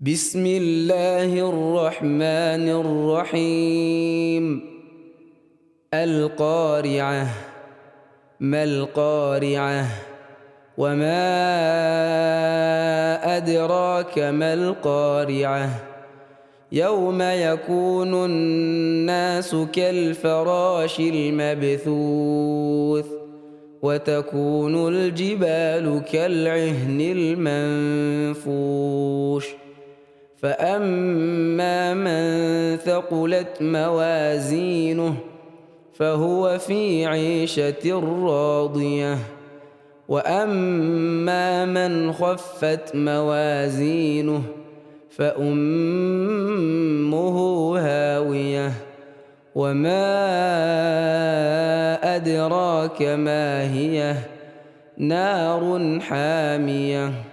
بسم الله الرحمن الرحيم. القارعة. ما القارعة؟ وما أدراك ما القارعة؟ يوم يكون الناس كالفراش المبثوث وتكون الجبال كالعهن المنفوش فأما من ثقلت موازينه فهو في عيشة راضية وأما من خفت موازينه فأمه هاوية وما أدراك ما هي نار حامية.